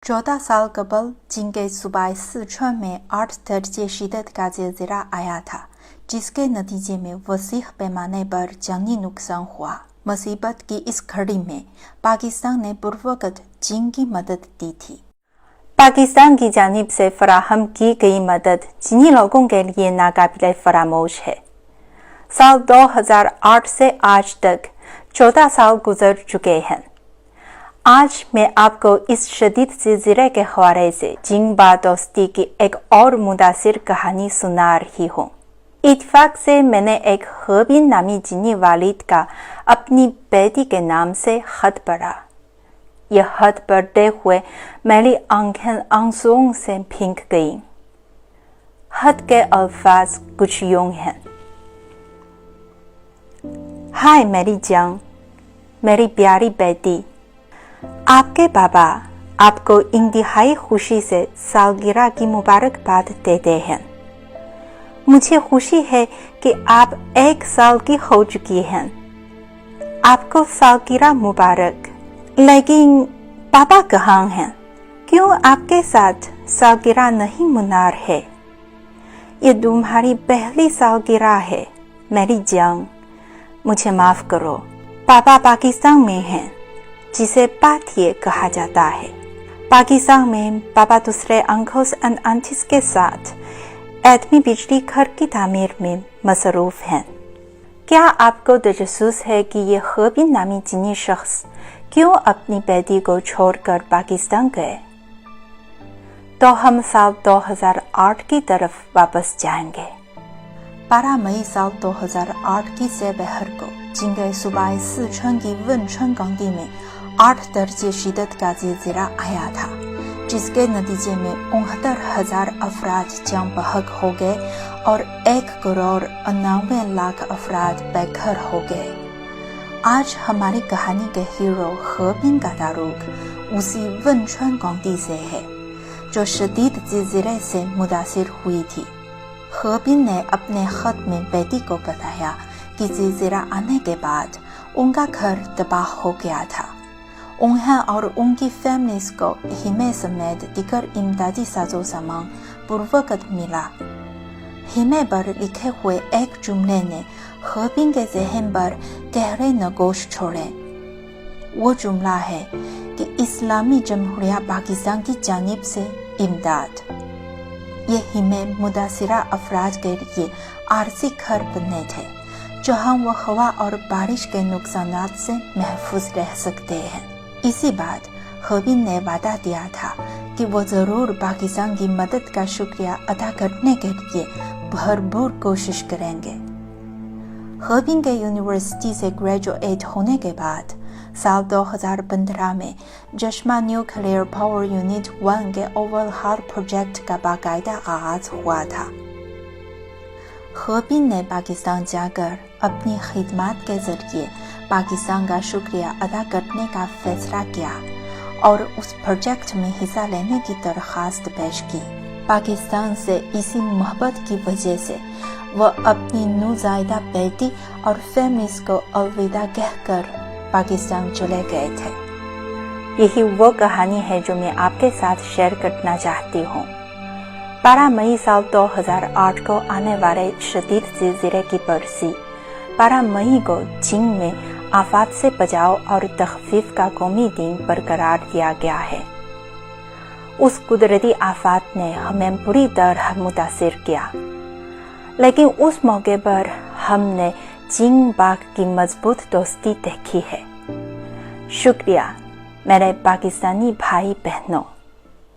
14 साल कबल चीन के सूबाए सिचुआन में 8 दर्जे शिद्दत का ज़लज़ला आया था, जिसके नतीजे में वसीह पैमाने पर जानी नुकसान हुआ। मुसीबत की इस घड़ी में पाकिस्तान ने पूर्ववत चीन की मदद दी थी। पाकिस्तान की जानिब से फराहम की गई मदद चीनी लोगों के लिए नाकाबिले फरामोश है। साल 2008 से आज तक 14 साल गुजर चुके हैं। आज मैं आपको इस शदीद ज़लज़ले के हवाले से चीन बा दोस्ती की एक और मुतासिर कहानी सुना रही हूँ। इत्तेफाक से मैंने एक हबीन नामी चीनी वालिद का अपनी बेटी के नाम से खत पढ़ा। यह खत पढ़ते हुए मेरी आंखें आंसुओं से भीग गईं। खत के अल्फाज कुछ यूं हैं। हाय मेरी जान, मेरी प्यारी बेटी, आपके बाबा आपको इंतहाई खुशी से सालगिरह की मुबारकबाद देते हैं। मुझे खुशी है कि आप 1 साल की हो चुकी हैं। आपको सालगिरह मुबारक। लेकिन पापा कहाँ हैं? क्यों आपके साथ सालगिरह नहीं मना रहे? ये तुम्हारी पहली सालगिरह है मेरी जान। मुझे माफ करो। पापा पाकिस्तान में हैं, जिसे पाथिए कहा जाता है। पाकिस्तान में पापा दूसरे अंकल्स एंड आंटीज के साथ एटमी बिजली घर की तामीर में मसरूफ हैं। क्या आपको तजस्सुस है कि ये हबीन नामी चीनी शख्स क्यों अपनी बेटी को छोड़कर पाकिस्तान गए? तो हम साल 2008 की तरफ वापस जाएंगे। 12 मई साल 2008 की सुबह को चीन के सूबाए सिचुआन की वनचुआन काउंटी में 8 दर्जे शिद्दत का ज़लज़ला आया था, जिसके नतीजे में 69,000 अफराद जान बहक हो गए और 1,99,00,000 अफराद बेघर हो गए। आज हमारी कहानी के हीरो हबीन का तारुक उसी वनचुआन काउंटी से है, जो शदीद ज़लज़ले से मुतासिर हुई थी। हबीन ने अपने खत में बेटी को बताया कि ज़लज़ला आने के बाद उनका घर तबाह हो गया था। उन्हें और उनकी फैमिलीज को हिमे समेत दीगर इमदादी साजो सामान पूर्ववत मिला। हिमे पर लिखे हुए एक जुमले ने हबीन के ज़हन पर गहरे नगोश छोड़े। वो जुमला है कि इस्लामी जमहूरिया पाकिस्तान की जानिब से इमदाद। ये हिमे मुतासिरा अफराद के लिए आरसी घर बनने थे, जहां वो हवा और बारिश के नुकसानात से महफूज रह सकते हैं। इसी बात हबीन ने वादा दिया था कि वो ज़रूर पाकिस्तान की मदद का शुक्रिया अदा करने के लिए भरपूर कोशिश करेंगे। हबीन के यूनिवर्सिटी से ग्रेजुएट होने के बाद साल 2015 में जश्मा न्यूक्लियर पावर यूनिट 1 के ओवरहॉल प्रोजेक्ट का बाकायदा आगाज हुआ था। हबीन ने पाकिस्तान जाकर अपनी खिदमत के जरिए पाकिस्तान का शुक्रिया अदा करने का फैसला किया और उस प्रोजेक्ट में हिस्सा लेने की दरख्वास्त पेश की। पाकिस्तान से इसी मोहब्बत की वजह से वह अपनी नौज़ायदा बेटी और फैमिलीज को अलविदा कहकर पाकिस्तान चले गए थे। यही वो कहानी है जो मैं आपके साथ शेयर करना चाहती हूँ। 12 मई साल 2008 को आने वाले शदीद ज़लज़ले की बरसी 12 मई को चीन में आफात से बचाव और तखफीफ का कौमी दिन बरकरार दिया गया है। उस कुदरती आफात ने हमें बुरी तरह मुतासिर किया, लेकिन उस मौके पर हमने चीन पाक की मजबूत दोस्ती देखी है। शुक्रिया मेरे पाकिस्तानी भाई बहनों।